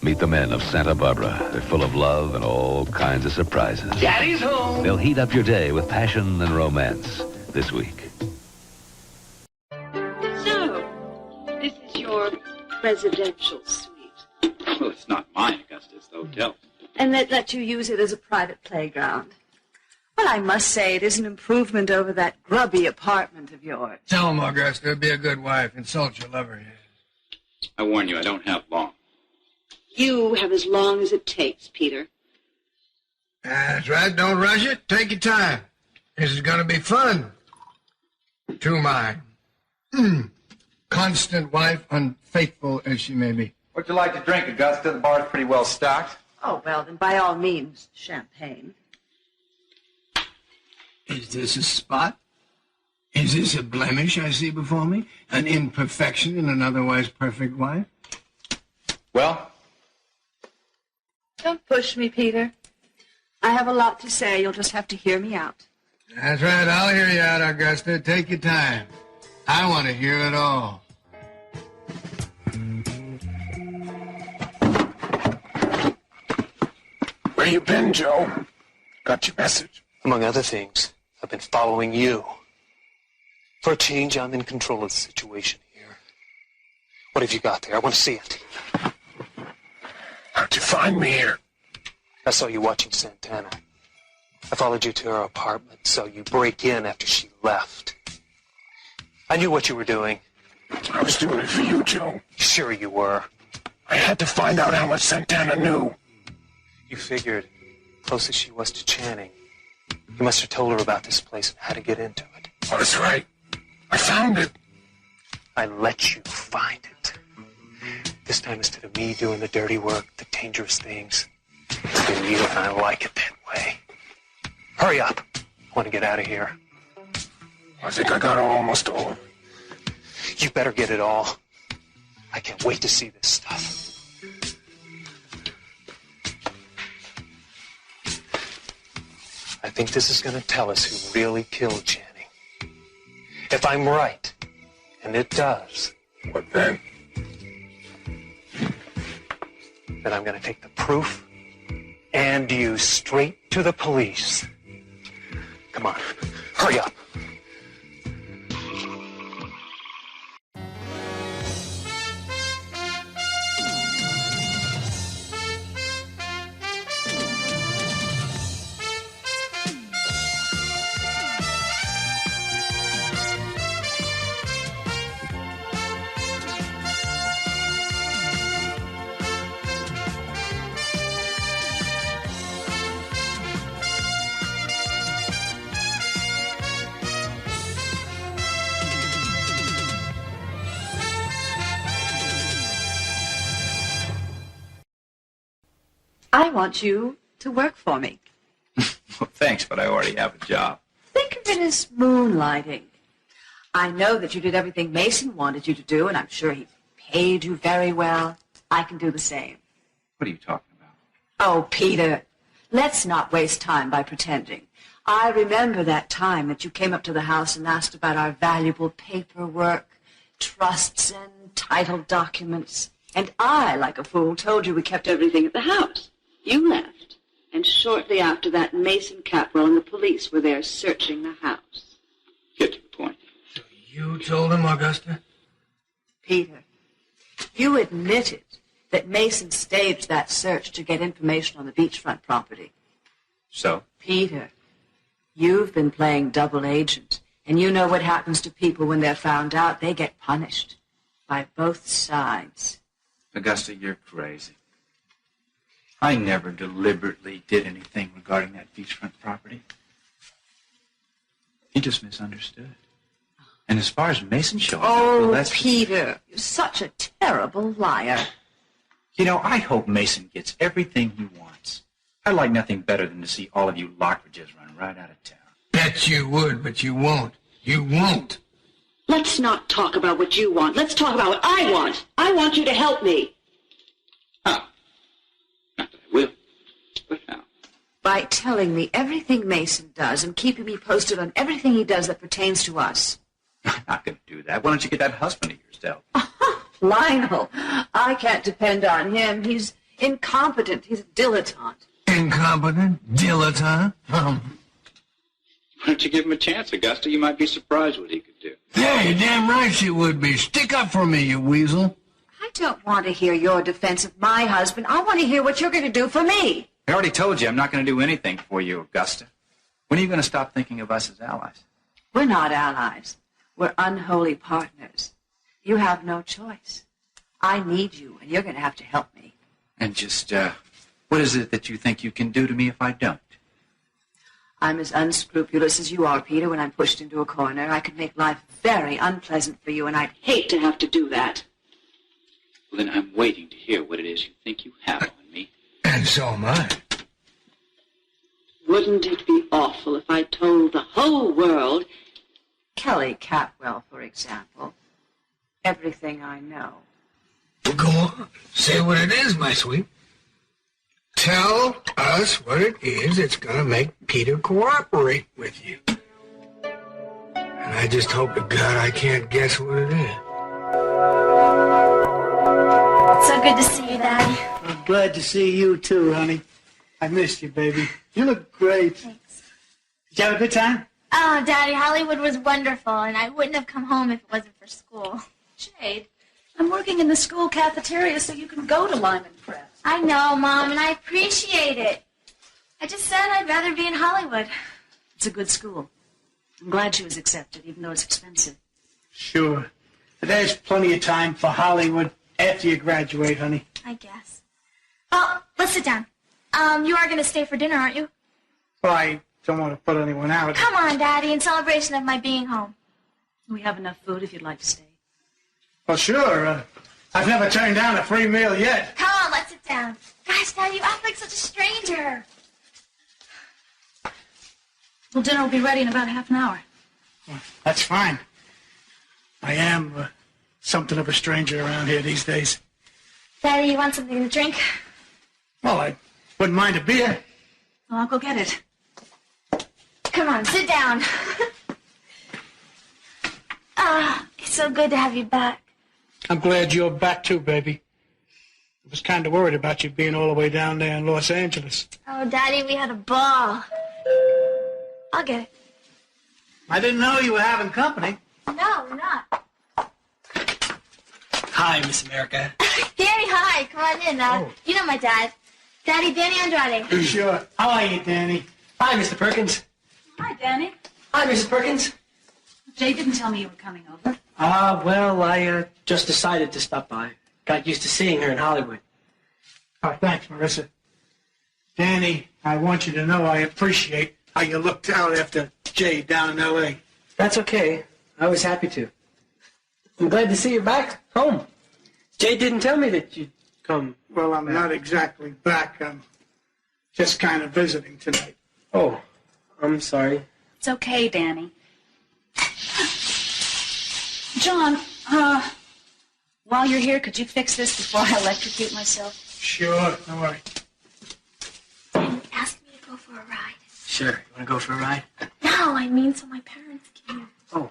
Meet the men of Santa Barbara. They're full of love and all kinds of surprises. Daddy's home. They'll heat up your day with passion and romance this week. So, this is your presidential suite. Well, it's not mine, Augusta. It's the hotel. And they'd let you use it as a private playground. Well, I must say it is an improvement over that grubby apartment of yours. Tell him, Augusta, be a good wife. Insult your lover. I warn you, I don't have long. You have as long as it takes, Peter. That's right. Don't rush it. Take your time. This is going to be fun. To my constant wife, unfaithful as she may be. What'd you like to drink, Augusta? The bar's pretty well stocked. Oh, well, then by all means, champagne. Is this a spot? Is this a blemish I see before me? An imperfection in an otherwise perfect wife? Well? Don't push me, Peter. I have a lot to say. You'll just have to hear me out. That's right. I'll hear you out, Augusta. Take your time. I want to hear it all. Where you been, Joe? Got your message. Among other things, I've been following you. For a change, I'm in control of the situation here. What have you got there? I want to see it. How'd you find me here? I saw you watching Santana. I followed you to her apartment, saw you break in after she left. I knew what you were doing. I was doing it for you, Joe. Sure you were. I had to find out how much Santana knew. You figured, close as she was to Channing, you must have told her about this place and how to get into it. Oh, that's right. I found it. I let you find it. This time, instead of me doing the dirty work, the dangerous things, it's been you, and I like it that way. Hurry up. I want to get out of here. I think I got almost all. You better get it all. I can't wait to see this stuff. I think this is going to tell us who really killed Channing. If I'm right, and it does, What then? then I'm going to take the proof and you straight to the police. Come on, hurry up. I want you to work for me. Well, thanks, but I already have a job. Think of it as moonlighting. I know that you did everything Mason wanted you to do, and I'm sure he paid you very well. I can do the same. What are you talking about? Oh, Peter, let's not waste time by pretending. I remember that time that you came up to the house and asked about our valuable paperwork, trusts and title documents. And I, like a fool, told you we kept everything at the house. You left, and shortly after that, Mason Capwell and the police were there searching the house. Get to the point. So you told him, Augusta? Peter, you admitted that Mason staged that search to get information on the beachfront property. So? Peter, you've been playing double agent, and you know what happens to people when they're found out. They get punished by both sides. Augusta, you're crazy. I never deliberately did anything regarding that beachfront property. You just misunderstood. And as far as Mason showing up, well, that's... Peter, you're such a terrible liar. You know, I hope Mason gets everything he wants. I'd like nothing better than to see all of you Lockridges run right out of town. Bet you would, but you won't. You won't. Let's not talk about what you want. Let's talk about what I want. I want you to help me. How? Not that I will, but how? By telling me everything Mason does and keeping me posted on everything he does that pertains to us. I'm not going to do that. Why don't you get that husband of yours, Del? Lionel, I can't depend on him. He's incompetent. He's a dilettante. Incompetent? Dilettante? Why don't you give him a chance, Augusta? You might be surprised what he could do. Yeah, you're damn right she would be. Stick up for me, you weasel. I don't want to hear your defense of my husband. I want to hear what you're going to do for me. I already told you I'm not going to do anything for you, Augusta. When are you going to stop thinking of us as allies? We're not allies. We're unholy partners. You have no choice. I need you, and you're going to have to help me. And just, what is it that you think you can do to me if I don't? I'm as unscrupulous as you are, Peter, when I'm pushed into a corner. I could make life very unpleasant for you, and I'd hate to have to do that. Well, then I'm waiting to hear what it is you think you have on me. And so am I. Wouldn't it be awful if I told the whole world, Kelly Catwell, for example, everything I know? Well, go on. Say what it is, my sweet. Tell us what it is that's going to make Peter cooperate with you. And I just hope to God I can't guess what it is. It's so good to see you, Daddy. I'm glad to see you too, honey. I missed you, baby. You look great. Thanks. Did you have a good time? Oh, Daddy, Hollywood was wonderful, and I wouldn't have come home if it wasn't for school. Jade, I'm working in the school cafeteria so you can go to Lyman Prep. I know, Mom, and I appreciate it. I just said I'd rather be in Hollywood. It's a good school. I'm glad she was accepted, even though it's expensive. Sure. There's plenty of time for Hollywood after you graduate, honey. I guess. Well, let's sit down. You are going to stay for dinner, aren't you? Well, I don't want to put anyone out. Come on, Daddy, in celebration of my being home. We have enough food if you'd like to stay. Well, sure. I've never turned down a free meal yet. Come on, let's sit down. Gosh, Daddy, you act like such a stranger. Well, dinner will be ready in about half an hour. Well, that's fine. I am something of a stranger around here these days. Daddy, you want something to drink? Well, I wouldn't mind a beer. Well, I'll go get it. Come on, sit down. It's so good to have you back. I'm glad you're back too, baby. I was kind of worried about you being all the way down there in Los Angeles. Oh, Daddy, we had a ball. I'll get it. I didn't know you were having company. No, we're not. Hi, Miss America. Danny, hi. Come on in. You know my dad. Daddy, Danny Andrade. Sure. How are you, Danny? Hi, Mr. Perkins. Hi, Danny. Hi, Mrs. Perkins. Jay didn't tell me you were coming over. Well, I just decided to stop by. Got used to seeing her in Hollywood. Oh, thanks, Marissa. Danny, I want you to know I appreciate how you looked out after Jay down in L.A. That's okay. I was happy to. I'm glad to see you back home. Jay didn't tell me that you'd come. Well, I'm not exactly back. I'm just kind of visiting tonight. Oh, I'm sorry. It's okay, Danny. John, while you're here, could you fix this before I electrocute myself? Sure, don't worry. Danny asked me to go for a ride. Sure. You want to go for a ride? No, I mean so my parents can. Oh.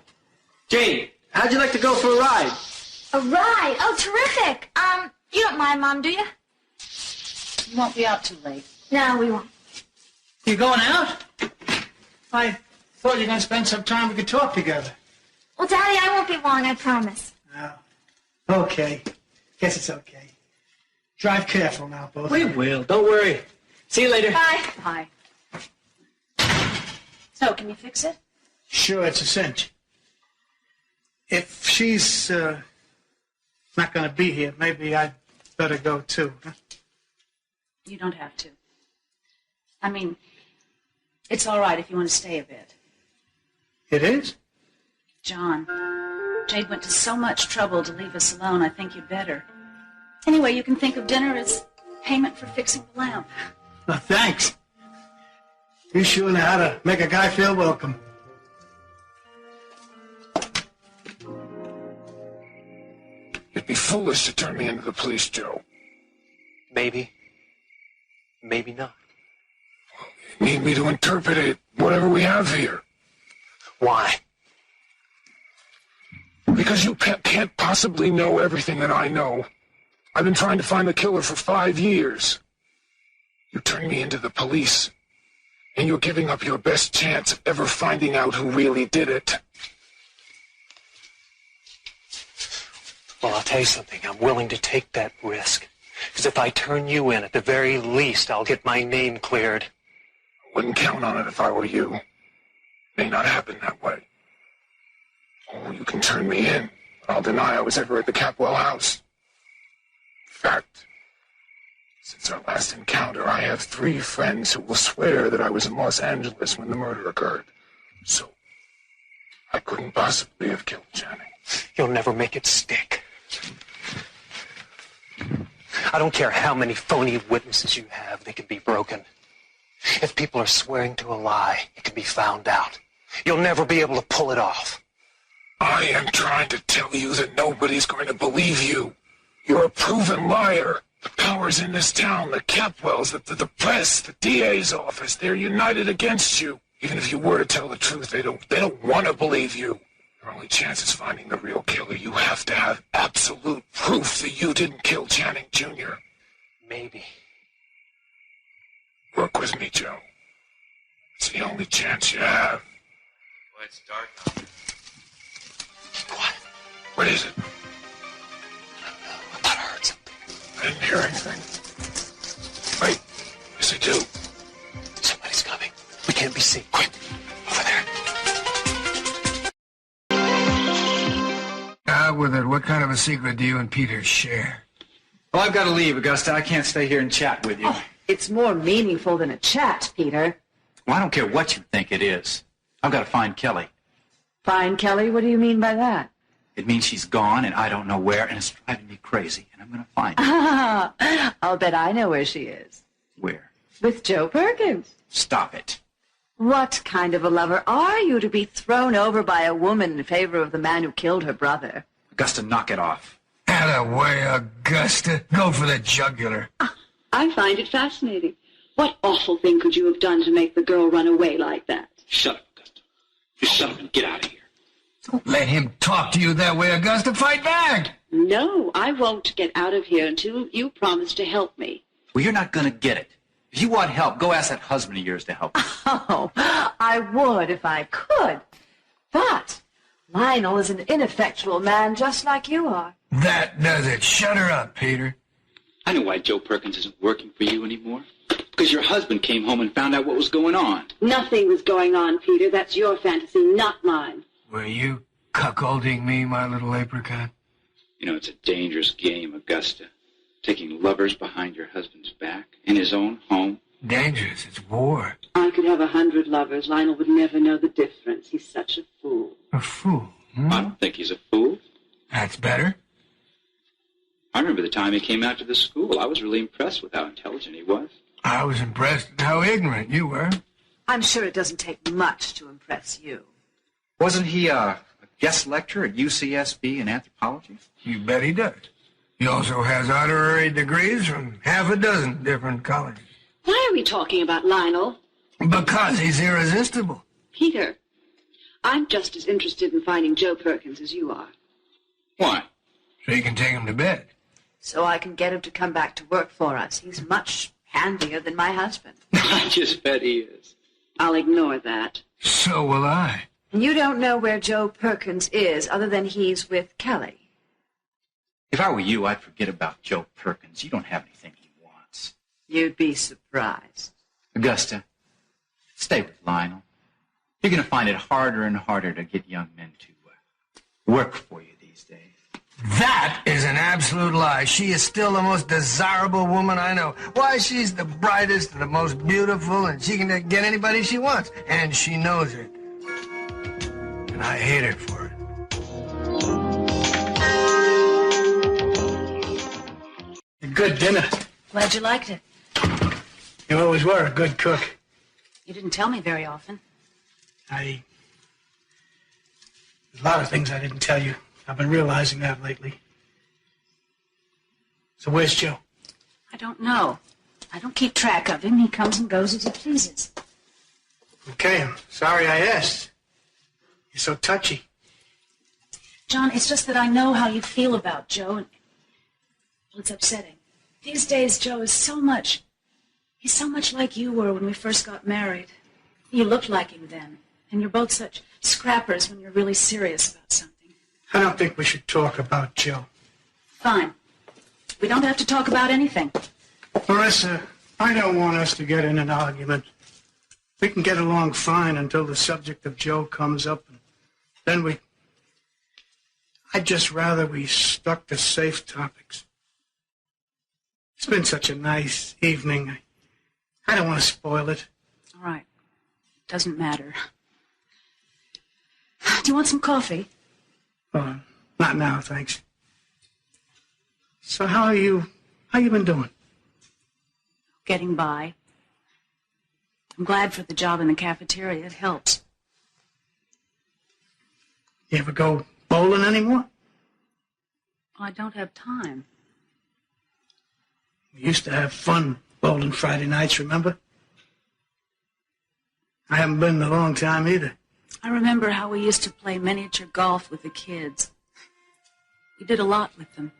Jane, how'd you like to go for a ride? A ride? Oh, terrific. You don't mind, Mom, do you? You won't be out too late. No, we won't. You going out? I thought you were going to spend some time we could talk together. Well, Daddy, I won't be long, I promise. Oh, okay. Guess it's okay. Drive careful now, both. We will. Don't worry. See you later. Bye. Bye. So, can you fix it? Sure, it's a cinch. If she's not going to be here, maybe I'd better go too. Huh? You don't have to. I mean, it's all right if you want to stay a bit. It is? John, Jade went to so much trouble to leave us alone, I think you'd better. Anyway, you can think of dinner as payment for fixing the lamp. Oh, thanks. You sure know how to make a guy feel welcome. It'd be foolish to turn me into the police, Joe. Maybe. Maybe not. You need me to interpret it, whatever we have here. Why? Because you can't possibly know everything that I know. I've been trying to find the killer for 5 years. You turned me into the police, and you're giving up your best chance of ever finding out who really did it. Well, I'll tell you something. I'm willing to take that risk. Because if I turn you in, at the very least, I'll get my name cleared. Wouldn't count on it if I were you. May not happen that way. Oh, you can turn me in, but I'll deny I was ever at the Capwell house. In fact, since our last encounter, I have 3 friends who will swear that I was in Los Angeles when the murder occurred. So, I couldn't possibly have killed Channing. You'll never make it stick. I don't care how many phony witnesses you have, they can be broken. If people are swearing to a lie, it can be found out. You'll never be able to pull it off. I am trying to tell you that nobody's going to believe you. You're a proven liar. The powers in this town, the Capwells, the press, the DA's office, they're united against you. Even if you were to tell the truth, they don't want to believe you. Your only chance is finding the real killer. You have to have absolute proof that you didn't kill Channing Jr. Maybe. Work with me, Joe. It's the only chance you have. Well, it's dark now. What? What is it? I thought I heard something. I didn't hear anything. Wait. Yes, I do. Somebody's coming. We can't be seen. Quick. Over there. Out with it. What kind of a secret do you and Peter share? Well, I've got to leave, Augusta. I can't stay here and chat with you. Oh, it's more meaningful than a chat, Peter. Well, I don't care what you think it is. I've got to find Kelly. Find Kelly? What do you mean by that? It means she's gone, and I don't know where, and it's driving me crazy, and I'm going to find her. I'll bet I know where she is. Where? With Joe Perkins. Stop it. What kind of a lover are you to be thrown over by a woman in favor of the man who killed her brother? Augusta, knock it off. Attaway, Augusta. Go for the jugular. I find it fascinating. What awful thing could you have done to make the girl run away like that? Shut up, Augusta. Just shut up and get out of here. Don't let him talk to you that way, Augusta. Fight back. No, I won't get out of here until you promise to help me. Well, you're not going to get it. If you want help, go ask that husband of yours to help you. Oh, I would if I could. But Lionel is an ineffectual man just like you are. That does it. Shut her up, Peter. I know why Joe Perkins isn't working for you anymore. Because your husband came home and found out what was going on. Nothing was going on, Peter. That's your fantasy, not mine. Were you cuckolding me, my little apricot? You know, it's a dangerous game, Augusta. Taking lovers behind your husband's back in his own home. Dangerous. It's war. I could have 100 lovers. Lionel would never know the difference. He's such a fool. A fool? Hmm? I don't think he's a fool. That's better. I remember the time he came out to the school. I was really impressed with how intelligent he was. I was impressed at how ignorant you were. I'm sure it doesn't take much to impress you. Wasn't he a guest lecturer at UCSB in anthropology? You bet he does. He also has honorary degrees from half a dozen different colleges. Why are we talking about Lionel? Because he's irresistible. Peter, I'm just as interested in finding Joe Perkins as you are. Why? So you can take him to bed. So I can get him to come back to work for us. He's much handier than my husband. I just bet he is. I'll ignore that. So will I. And you don't know where Joe Perkins is other than he's with Kelly. If I were you, I'd forget about Joe Perkins. You don't have anything he wants. You'd be surprised. Augusta, stay with Lionel. You're going to find it harder and harder to get young men to work for you these days. That is an absolute lie. She is still the most desirable woman I know. Why, she's the brightest and the most beautiful, and she can get anybody she wants. And she knows it. And I hate her for it. A good dinner. Glad you liked it. You always were a good cook. You didn't tell me very often. There's a lot of things I didn't tell you. I've been realizing that lately. So where's Joe? I don't know. I don't keep track of him. He comes and goes as he pleases. Okay, I'm sorry I asked. You're so touchy. John, it's just that I know how you feel about Joe, and Well, it's upsetting. These days, Joe is he's so much like you were when we first got married. You looked like him then, and you're both such scrappers when you're really serious about something. I don't think we should talk about Joe. Fine. We don't have to talk about anything. Marissa, I don't want us to get in an argument. We can get along fine until the subject of Joe comes up, and then I'd just rather we stuck to safe topics. It's been such a nice evening. I don't want to spoil it. All right. Doesn't matter. Do you want some coffee? Not now, thanks. So how you been doing? Getting by. I'm glad for the job in the cafeteria. It helps. You ever go bowling anymore? Well, I don't have time. We used to have fun bowling Friday nights, remember? I haven't been in a long time either. I remember how we used to play miniature golf with the kids. We did a lot with them.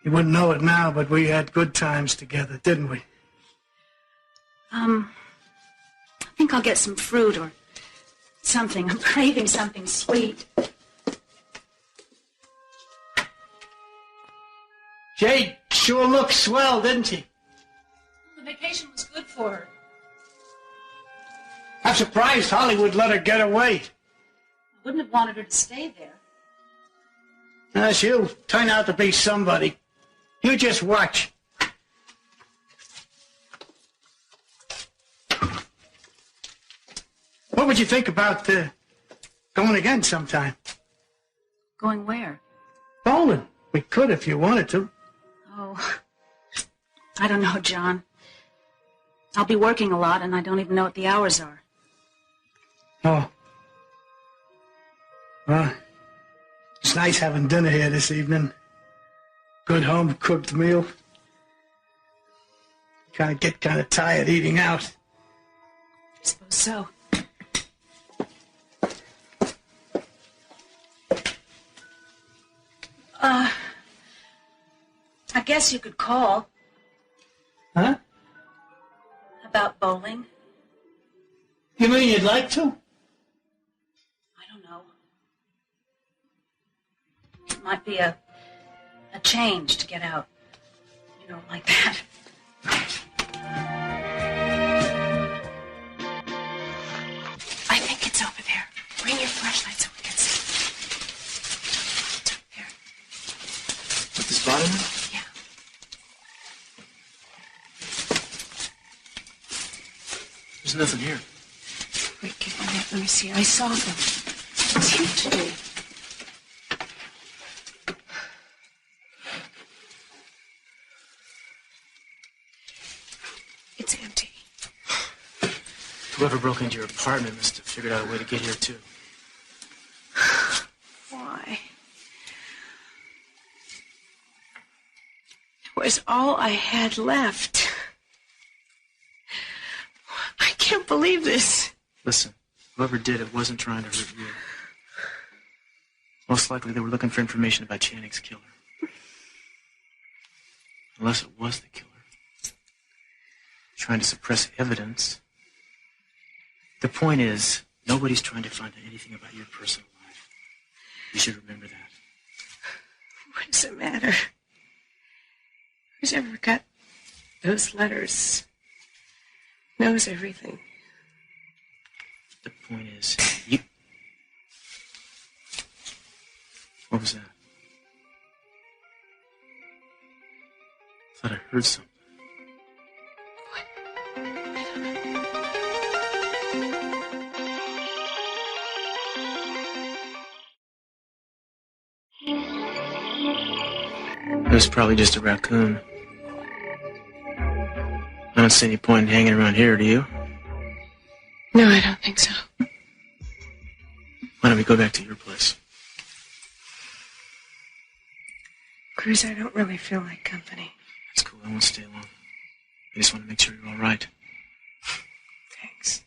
You wouldn't know it now, but we had good times together, didn't we? I think I'll get some fruit or something. I'm craving something sweet. Jade sure looked swell, didn't she? The vacation was good for her. I'm surprised Hollywood let her get away. I wouldn't have wanted her to stay there. She'll turn out to be somebody. You just watch. What would you think about going again sometime? Going where? Bowling. We could if you wanted to. Oh, I don't know, John. I'll be working a lot, and I don't even know what the hours are. Oh. Well, it's nice having dinner here this evening. Good home-cooked meal. Get kind of tired eating out. I suppose so. I guess you could call. Huh? About bowling. You mean you'd like to? I don't know. It might be a change to get out. You know, like that. I think it's over there. Bring your flashlight so we can see. It's over there. With the spot in it? Yeah. There's nothing here. Wait, give me that. Let me see. I saw them. It seemed to be. It's empty. Whoever broke into your apartment must have figured out a way to get here, too. Why? It was all I had left. I can't believe this. Listen, whoever did it wasn't trying to hurt you. Most likely they were looking for information about Channing's killer. Unless it was the killer. Trying to suppress evidence. The point is, nobody's trying to find out anything about your personal life. You should remember that. What does it matter? Who's ever got those letters knows everything. The point is, you... What was that? I thought I heard something. It was probably just a raccoon. I don't see any point in hanging around here, do you? No, I don't think so. Why don't we go back to your place? Cruz, I don't really feel like company. That's cool. I won't stay long. I just want to make sure you're all right. Thanks.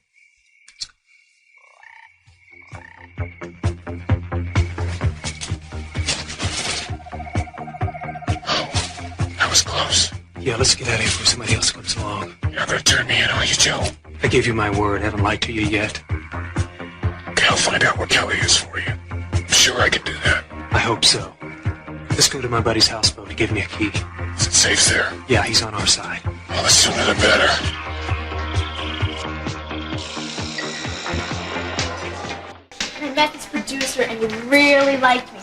That was close. Yeah, let's get out of here before somebody else comes along. You're not gonna turn me in, are you, Joe? I gave you my word. I haven't lied to you yet. Okay, I'll find out where Kelly is for you. I'm sure I can do that. I hope so. Let's go to my buddy's houseboat. He gave me a key. Is it safe there? Yeah, he's on our side. Well, the sooner the better. I met this producer and he really liked me.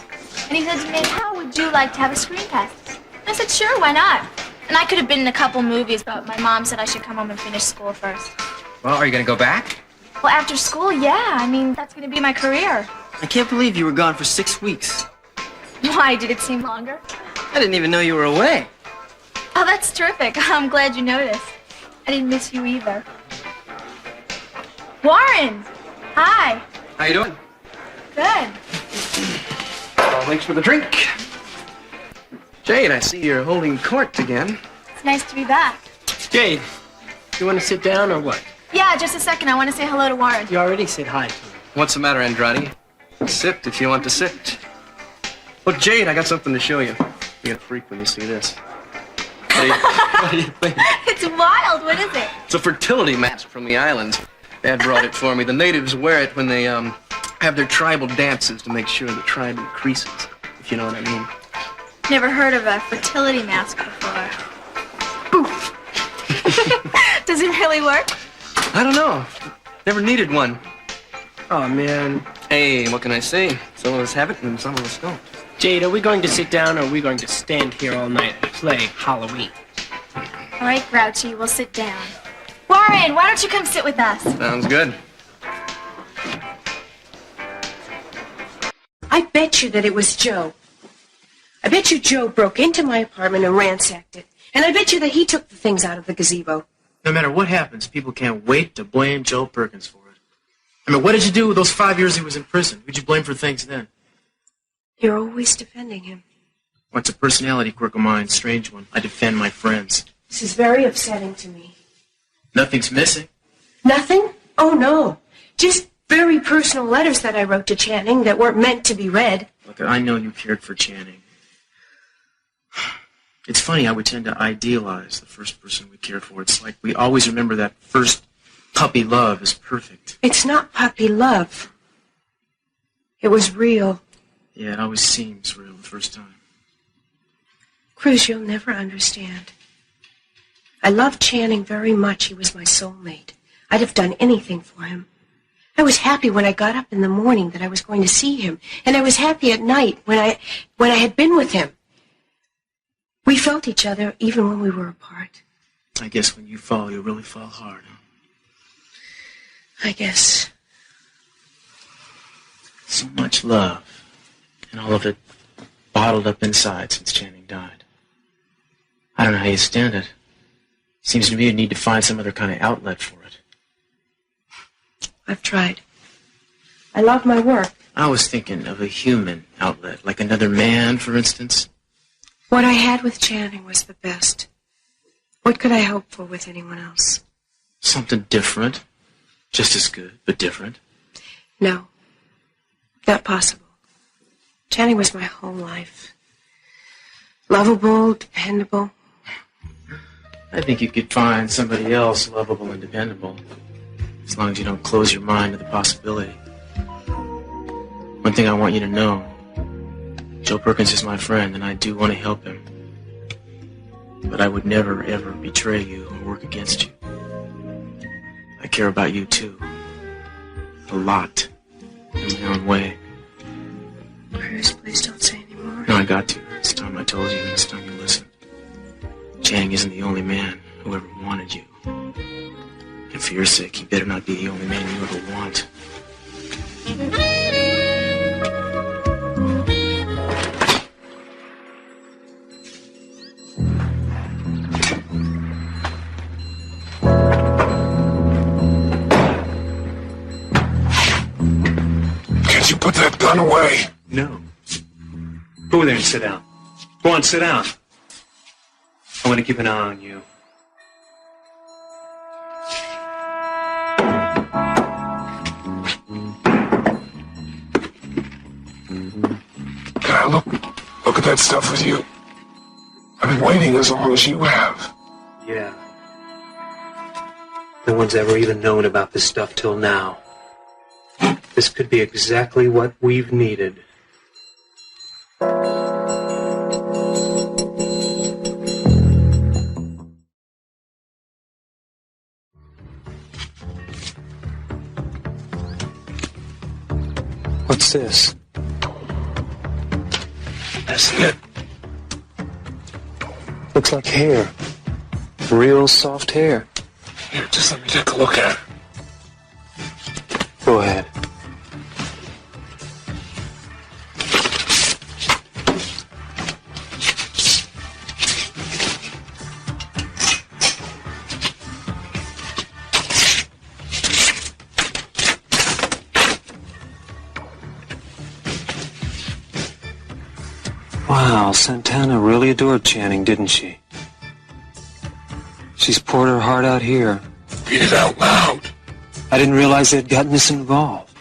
And he said to me, how would you like to have a screen test? I said, sure, why not? And I could have been in a couple movies, but my mom said I should come home and finish school first. Well, are you going to go back? Well, after school, yeah. I mean, that's going to be my career. I can't believe you were gone for 6 weeks. Why, did it seem longer? I didn't even know you were away. Oh, that's terrific. I'm glad you noticed. I didn't miss you either. Warren! Hi. How you doing? Good. Thanks for the drink. Jade, I see you're holding court again. It's nice to be back. Jade, you want to sit down or what? Yeah, just a second. I want to say hello to Warren. You already said hi to him. What's the matter, Andrade? Sit if you want to sit. Look, Jade, I got something to show you. You get a freak when you see this. What do you think? It's wild. What is it? It's a fertility mask from the islands. Dad brought it for me. The natives wear it when they have their tribal dances to make sure the tribe increases, if you know what I mean. Never heard of a fertility mask before. Oof. Does it really work? I don't know. Never needed one. Oh, man. Hey, what can I say? Some of us have it and some of us don't. Jade, are we going to sit down or are we going to stand here all night and play Halloween? All right, Grouchy, we'll sit down. Warren, why don't you come sit with us? Sounds good. I bet you that it was Joe. I bet you Joe broke into my apartment and ransacked it. And I bet you that he took the things out of the gazebo. No matter what happens, people can't wait to blame Joe Perkins for it. I mean, what did you do with those 5 years he was in prison? Who'd you blame for things then? You're always defending him. What's a personality quirk of mine? Strange one. I defend my friends. This is very upsetting to me. Nothing's missing. Nothing? Oh, no. Just very personal letters that I wrote to Channing that weren't meant to be read. Look, I know you cared for Channing. It's funny how we tend to idealize the first person we cared for. It's like we always remember that first puppy love as perfect. It's not puppy love. It was real. Yeah, it always seems real the first time. Cruz, you'll never understand. I loved Channing very much. He was my soulmate. I'd have done anything for him. I was happy when I got up in the morning that I was going to see him, and I was happy at night when I had been with him. We felt each other even when we were apart. I guess when you fall, you really fall hard, huh? I guess. So much love, and all of it bottled up inside since Channing died. I don't know how you stand it. Seems to me you need to find some other kind of outlet for it. I've tried. I love my work. I was thinking of a human outlet, like another man, for instance. What I had with Channing was the best. What could I hope for with anyone else? Something different. Just as good, but different. No. Not possible. Channing was my whole life. Lovable, dependable. I think you could find somebody else lovable and dependable, as long as you don't close your mind to the possibility. One thing I want you to know, Joe Perkins is my friend, and I do want to help him. But I would never, ever betray you or work against you. I care about you, too. A lot. In my own way. Cruz, please don't say any more. No, I got to. It's time I told you, and it's time you listened. Channing isn't the only man who ever wanted you. And for your sake, he better not be the only man you ever want. Can't you put that gun away? No. Go there and sit down. Go on, sit down. I want to keep an eye on you. Can I look at that stuff with you? I've been waiting as long as you have. Yeah. No one's ever even known about this stuff till now. This could be exactly what we've needed. What's this? That's it. Looks like hair. Real soft hair. Here, just let me take a look at it. Go ahead. Wow, Santana really adored Channing, didn't she? She's poured her heart out here. Read it out loud. I didn't realize they'd gotten this involved.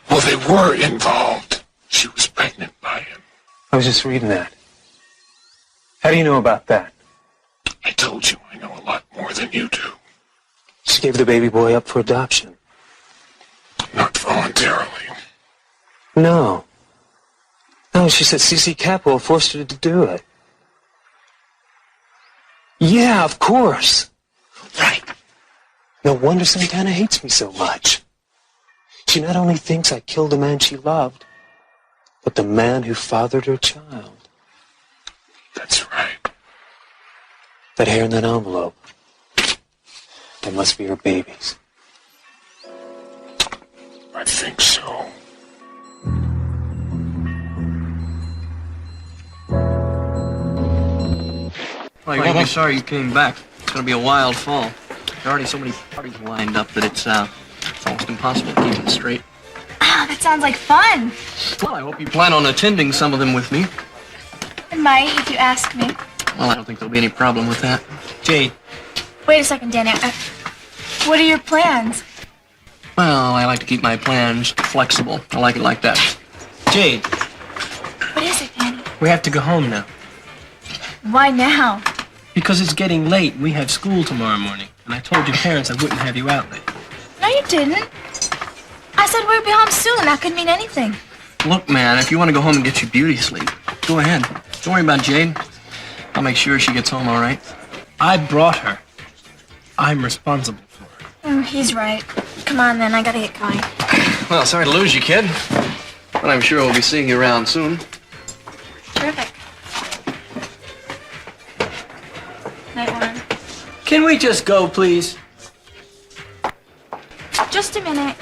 Well, they were involved. She was pregnant by him. I was just reading that. How do you know about that? I told you I know a lot more than you do. She gave the baby boy up for adoption. Not voluntarily. No. No, she said C.C. Capwell forced her to do it. Yeah, of course. Right. No wonder Santana hates me so much. She not only thinks I killed the man she loved, but the man who fathered her child. That's right. That hair in that envelope. That must be her baby's. I think so. Well, you won't be sorry you came back. It's going to be a wild fall. There are already so many parties lined up that it's almost impossible to keep it straight. Ah, that sounds like fun. Well, I hope you plan on attending some of them with me. I might, if you ask me. Well, I don't think there'll be any problem with that. Jade. Wait a second, Danny. What are your plans? Well, I like to keep my plans flexible. I like it like that. Jade, What is it, Danny? we have to go home now. Why now? Because it's getting late. We have school tomorrow morning. And I told your parents I wouldn't have you out late. No, you didn't. I said we'd be home soon. That could mean anything. Look, man, if you want to go home and get your beauty sleep, go ahead. Don't worry about Jade. I'll make sure she gets home all right. I brought her. I'm responsible for her. He's right. Come on, then. I gotta get going. Well, sorry to lose you, kid. But I'm sure we'll be seeing you around soon. Terrific. Night, Warren. Can we just go, please? Just a minute.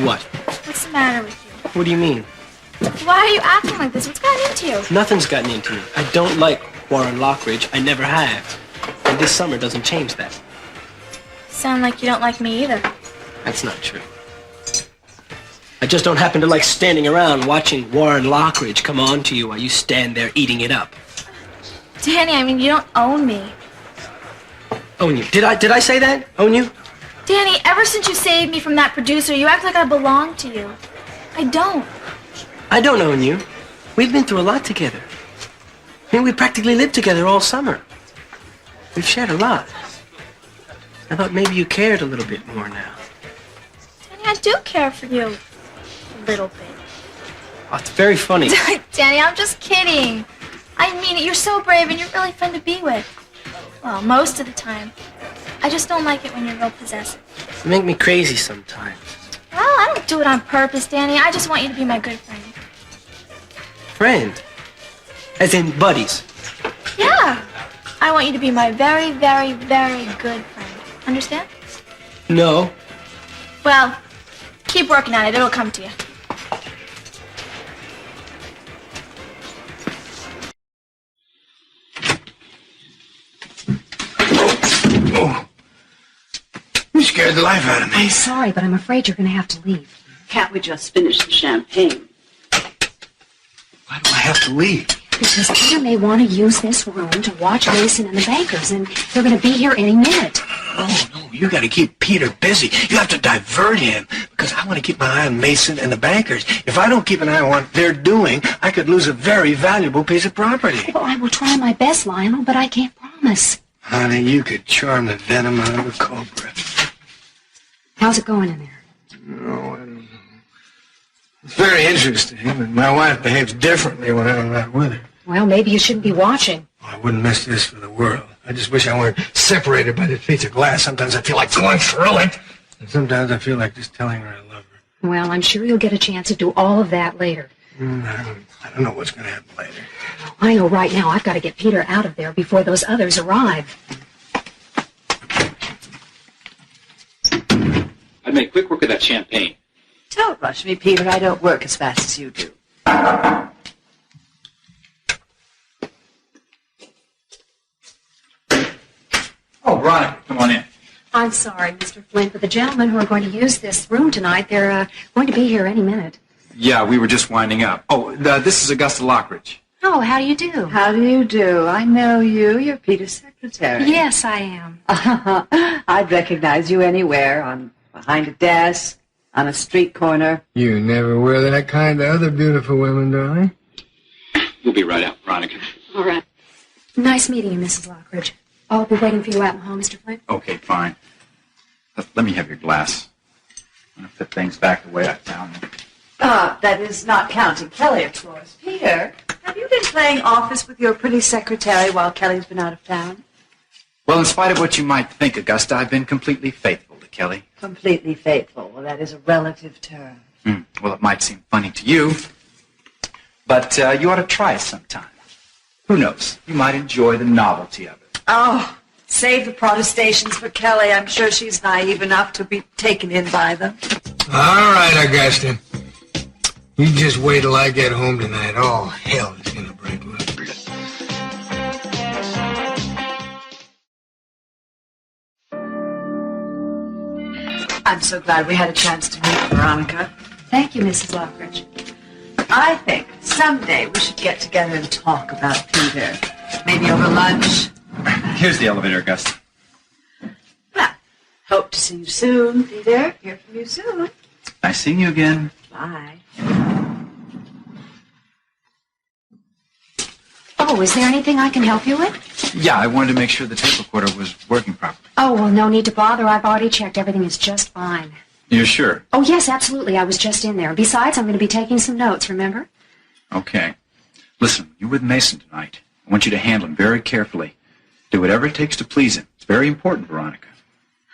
What? What's the matter with you? What do you mean? Why are you acting like this? What's gotten into you? Nothing's gotten into me. I don't like Warren Lockridge. I never have. And this summer doesn't change that. Sound like you don't like me either. That's not true. I just don't happen to like standing around watching Warren Lockridge come on to you while you stand there eating it up. Danny, I mean, you don't own me. Own you. Did I say that? Own you? Danny, ever since you saved me from that producer, you act like I belong to you. I don't. I don't own you. We've been through a lot together. I mean, we practically lived together all summer. We've shared a lot. I thought maybe you cared a little bit more now. Danny, I do care for you. A little bit. Oh, it's very funny. Danny, I'm just kidding. I mean it. You're so brave and you're really fun to be with. Well, most of the time. I just don't like it when you're real possessive. You make me crazy sometimes. Well, I don't do it on purpose, Danny. I just want you to be my good friend. Friend? As in buddies? Yeah. I want you to be my very, very, very good friend. Understand? No. Well, keep working at it. It'll come to you. Oh. You scared the life out of me. I'm sorry, but I'm afraid you're going to have to leave. Can't we just finish the champagne? Why do I have to leave? Because Peter may want to use this room to watch Mason and the Bakers, and they're going to be here any minute. No, you got to keep Peter busy. You have to divert him because I want to keep my eye on Mason and the bankers. If I don't keep an eye on what they're doing, I could lose a very valuable piece of property. Well, I will try my best, Lionel, but I can't promise. Honey, you could charm the venom out of a cobra. How's it going in there? No, I don't know. It's very interesting, but my wife behaves differently when I'm not with her. Well, maybe you shouldn't be watching. I wouldn't miss this for the world. I just wish I weren't separated by this piece of glass. Sometimes I feel like going through it. And sometimes I feel like just telling her I love her. Well, I'm sure you'll get a chance to do all of that later. I don't know what's going to happen later. I know right now I've got to get Peter out of there before those others arrive. I'd make quick work of that champagne. Don't rush me, Peter. I don't work as fast as you do. Oh, Veronica, come on in. I'm sorry, Mr. Flint, but the gentlemen who are going to use this room tonight, they're going to be here any minute. Yeah, we were just winding up. Oh, this is Augusta Lockridge. Oh, how do you do? How do you do? I know you. You're Peter's secretary. Yes, I am. I'd recognize you anywhere, behind a desk, on a street corner. You never wear that kind to other beautiful women, darling. We'll be right out, Veronica. All right. Nice meeting you, Mrs. Lockridge. I'll be waiting for you out in the hall, Mr. Flint. Okay, fine. Let me have your glass. I'm going to put things back the way I found them. That is not counting Kelly, of course. Peter, have you been playing office with your pretty secretary while Kelly's been out of town? Well, in spite of what you might think, Augusta, I've been completely faithful to Kelly. Completely faithful. Well, that is a relative term. Well, it might seem funny to you, but you ought to try it sometime. Who knows? You might enjoy the novelty of it. Oh, save the protestations for Kelly. I'm sure she's naive enough to be taken in by them. All right, Augusta. You just wait till I get home tonight. All hell is going to break loose. I'm so glad we had a chance to meet, Veronica. Thank you, Mrs. Lockridge. I think someday we should get together and talk about Peter. Maybe over lunch. Here's the elevator, Augusta. Well, hope to see you soon, Peter. Hear from you soon. Nice seeing you again. Bye. Oh, is there anything I can help you with? Yeah, I wanted to make sure the tape recorder was working properly. Oh, well, no need to bother. I've already checked. Everything is just fine. You're sure? Oh, yes, absolutely. I was just in there. Besides, I'm going to be taking some notes, remember? Okay. Listen, you're with Mason tonight. I want you to handle him very carefully. Do whatever it takes to please him. It's very important, Veronica.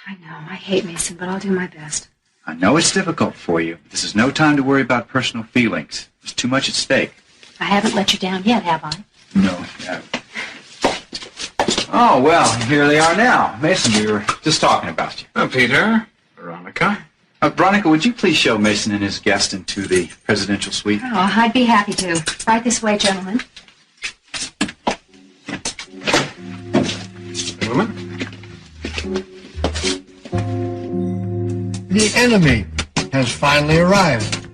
I know. I hate Mason, but I'll do my best. I know it's difficult for you. But this is no time to worry about personal feelings. There's too much at stake. I haven't let you down yet, have I? No, you haven't. Oh, well, here they are now. Mason, we were just talking about you. Oh, Peter. Veronica. Veronica, would you please show Mason and his guest into the presidential suite? Oh, I'd be happy to. Right this way, gentlemen. Woman? The enemy has finally arrived.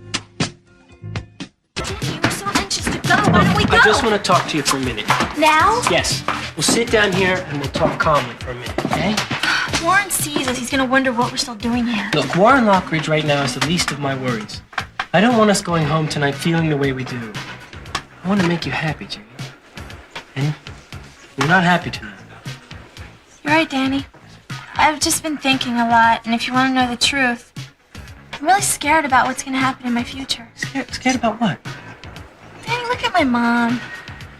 We're so anxious to go. Why don't we go? I just want to talk to you for a minute. Now? Yes. We'll sit down here and we'll talk calmly for a minute, okay? Warren sees us. He's going to wonder what we're still doing here. Look, Warren Lockridge right now is the least of my worries. I don't want us going home tonight feeling the way we do. I want to make you happy, Jane. And you're not happy tonight. You're right, Danny. I've just been thinking a lot, and if you want to know the truth, I'm really scared about what's going to happen in my future. Scared about what? Danny, look at my mom.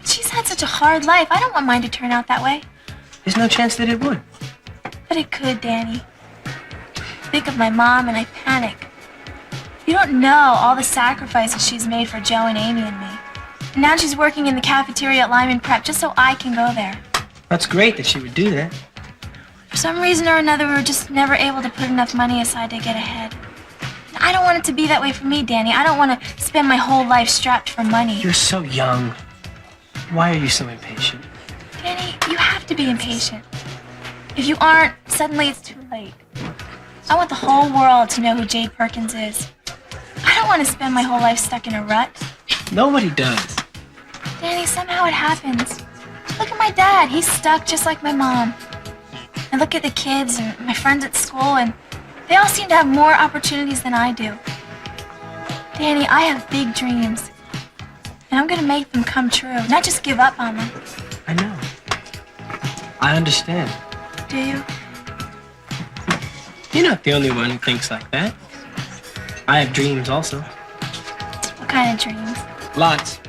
She's had such a hard life. I don't want mine to turn out that way. There's no chance that it would. But it could, Danny. Think of my mom and I panic. You don't know all the sacrifices she's made for Joe and Amy and me. And now she's working in the cafeteria at Lyman Prep just so I can go there. That's great that she would do that. For some reason or another, we were just never able to put enough money aside to get ahead. And I don't want it to be that way for me, Danny. I don't want to spend my whole life strapped for money. You're so young. Why are you so impatient? Danny, you have to be impatient. If you aren't, suddenly it's too late. I want the whole world to know who Jade Perkins is. I don't want to spend my whole life stuck in a rut. Nobody does. Danny, somehow it happens. Look at my dad. He's stuck just like my mom. I look at the kids and my friends at school, and they all seem to have more opportunities than I do. Danny, I have big dreams, and I'm going to make them come true, not just give up on them. I know. I understand. Do you? You're not the only one who thinks like that. I have dreams also. What kind of dreams? Lots.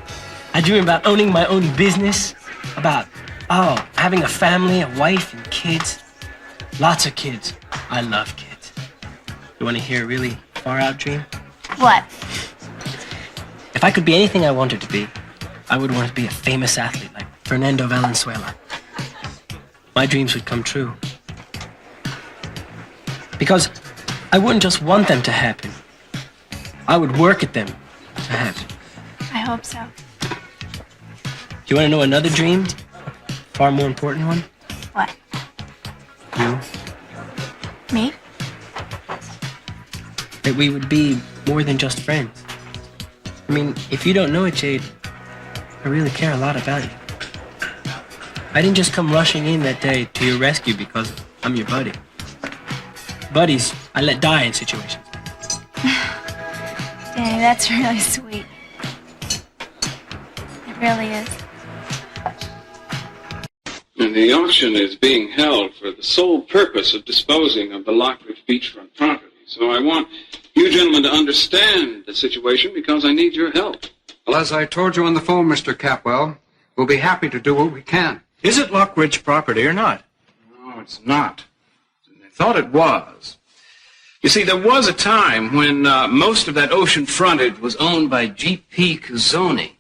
I dream about owning my own business, about, having a family, a wife, and kids. Lots of kids. I love kids. You want to hear a really far-out dream? What? If I could be anything I wanted to be, I would want to be a famous athlete like Fernando Valenzuela. My dreams would come true. Because I wouldn't just want them to happen. I would work at them to happen. I hope so. Do you want to know another dream? Far more important one? What? You. Me? That we would be more than just friends. I mean, if you don't know it, Jade, I really care a lot about you. I didn't just come rushing in that day to your rescue because I'm your buddy. Buddies, I let die in situations. Danny, that's really sweet. It really is. And the auction is being held for the sole purpose of disposing of the Lockridge beachfront property. So I want you gentlemen to understand the situation because I need your help. Well, as I told you on the phone, Mr. Capwell, we'll be happy to do what we can. Is it Lockridge property or not? No, it's not. I thought it was. You see, there was a time when most of that ocean frontage was owned by G.P. Cuzzoni.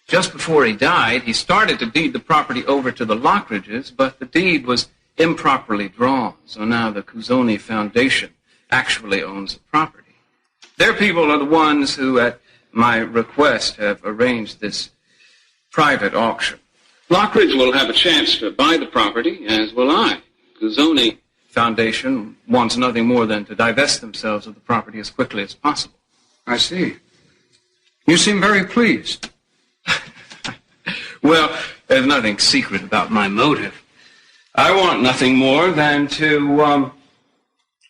Just before he died, he started to deed the property over to the Lockridges, but the deed was improperly drawn. So now the Cuzzoni Foundation actually owns the property. Their people are the ones who, at my request, have arranged this private auction. Lockridge will have a chance to buy the property, as will I. Cuzzoni Foundation wants nothing more than to divest themselves of the property as quickly as possible. I see. You seem very pleased. Well, there's nothing secret about my motive. I want nothing more than to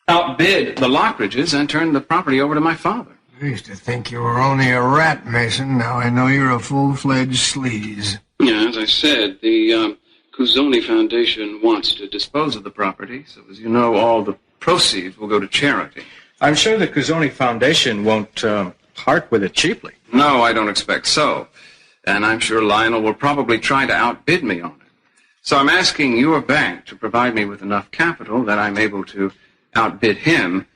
outbid the Lockridges and turn the property over to my father. I used to think you were only a rat, Mason. Now I know you're a full-fledged sleaze. Yeah, as I said, the Cuzzoni Foundation wants to dispose of the property, so as you know, all the proceeds will go to charity. I'm sure the Cuzzoni Foundation won't part with it cheaply. No, I don't expect so. And I'm sure Lionel will probably try to outbid me on it. So I'm asking your bank to provide me with enough capital that I'm able to outbid him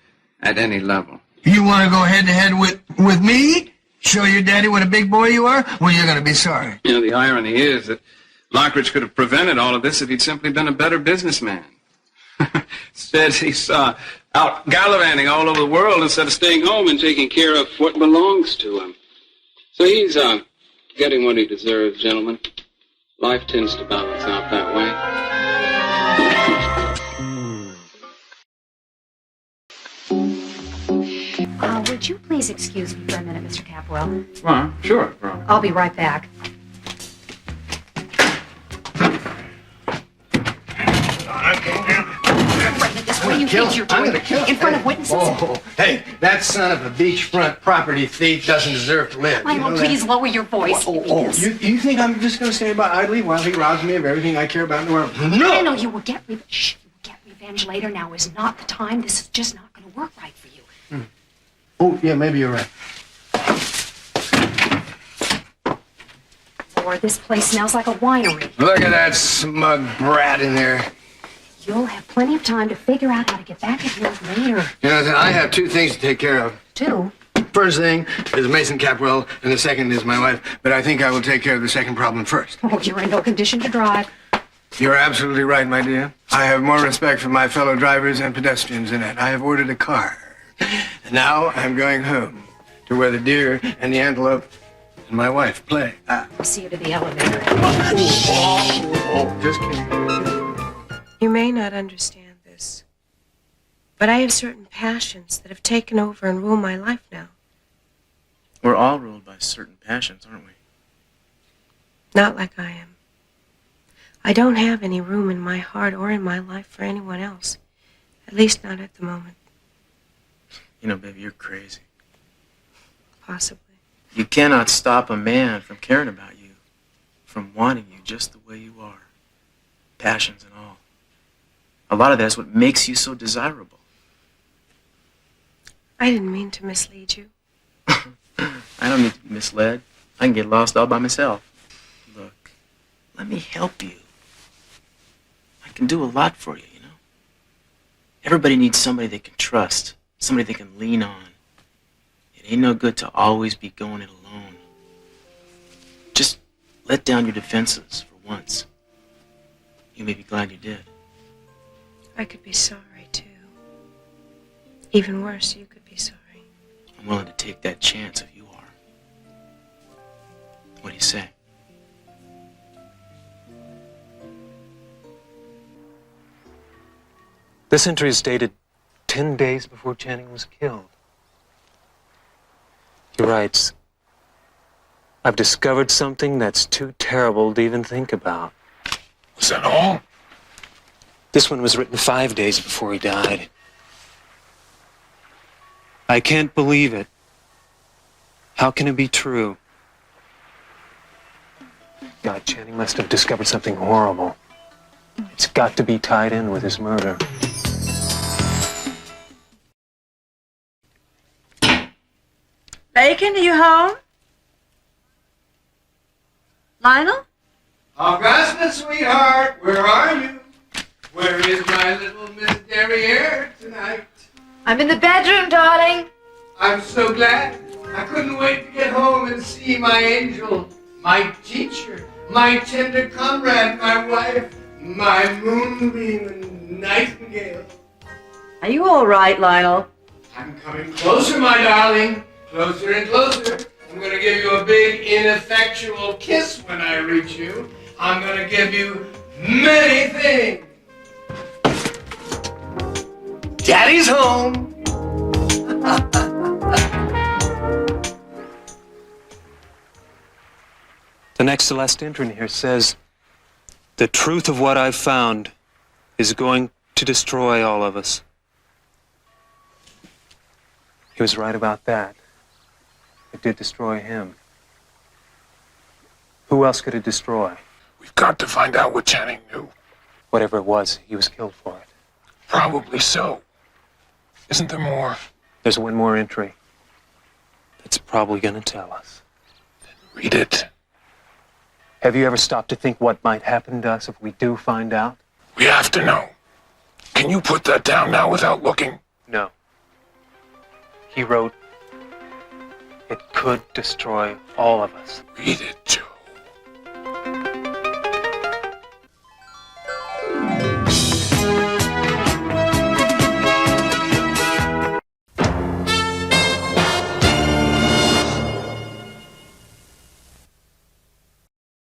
at any level. You want to go head-to-head with me? Show your daddy what a big boy you are? Well, you're going to be sorry. You know, the irony is that Lockridge could have prevented all of this if he'd simply been a better businessman. Instead, he's out gallivanting all over the world instead of staying home and taking care of what belongs to him. So he's getting what he deserves, gentlemen. Life tends to balance out that way. Would you please excuse me for a minute, Mr. Capwell? Well, sure. I'll be right back. What do you think you're doing? In front of witnesses? Oh, hey, that son of a beachfront property thief doesn't deserve to live. Lionel, please lower your voice. You think I'm just going to stand by idly while he robs me of everything I care about in the world? No! Lionel, you will get revenge later. Now is not the time. This is just not going to work right for you. Oh, yeah, maybe you're right. Lord, this place smells like a winery. Look at that smug brat in there. You'll have plenty of time to figure out how to get back at him later. You know, I have two things to take care of. Two? First thing is Mason Capwell, and the second is my wife. But I think I will take care of the second problem first. Oh, you're in no condition to drive. You're absolutely right, my dear. I have more respect for my fellow drivers and pedestrians than that. I have ordered a car. And now I'm going home to where the deer and the antelope and my wife play. I'll see you to the elevator. Just kidding. You may not understand this, but I have certain passions that have taken over and rule my life now. We're all ruled by certain passions, aren't we? Not like I am. I don't have any room in my heart or in my life for anyone else. At least not at the moment. You know, baby, you're crazy. Possibly. You cannot stop a man from caring about you, from wanting you just the way you are. Passions and all. A lot of that's what makes you so desirable. I didn't mean to mislead you. I don't need to be misled. I can get lost all by myself. Look, let me help you. I can do a lot for you, you know? Everybody needs somebody they can trust, somebody they can lean on. It ain't no good to always be going it alone. Just let down your defenses for once. You may be glad you did. I could be sorry, too. Even worse, you could be sorry. I'm willing to take that chance if you are. What do you say? This entry is dated 10 days before Channing was killed. He writes, I've discovered something that's too terrible to even think about. Was that all? This one was written 5 days before he died. I can't believe it. How can it be true? God, Channing must have discovered something horrible. It's got to be tied in with his murder. Bacon, are you home? Lionel? Augusta, sweetheart, where are you? Where is my little Miss Derriere tonight? I'm in the bedroom, darling. I'm so glad. I couldn't wait to get home and see my angel, my teacher, my tender comrade, my wife, my moonbeam and nightingale. Are you all right, Lionel? I'm coming closer, my darling. Closer and closer. I'm going to give you a big, ineffectual kiss when I reach you. I'm going to give you many things. Daddy's home. The next Celeste entry in here says, the truth of what I've found is going to destroy all of us. He was right about that. It did destroy him. Who else could it destroy? We've got to find out what Channing knew. Whatever it was, he was killed for it. Probably so. Isn't there more? There's one more entry that's probably going to tell us. Read it. Have you ever stopped to think what might happen to us if we do find out? We have to know. Can you put that down now without looking? No. He wrote, it could destroy all of us. Read it, Joe.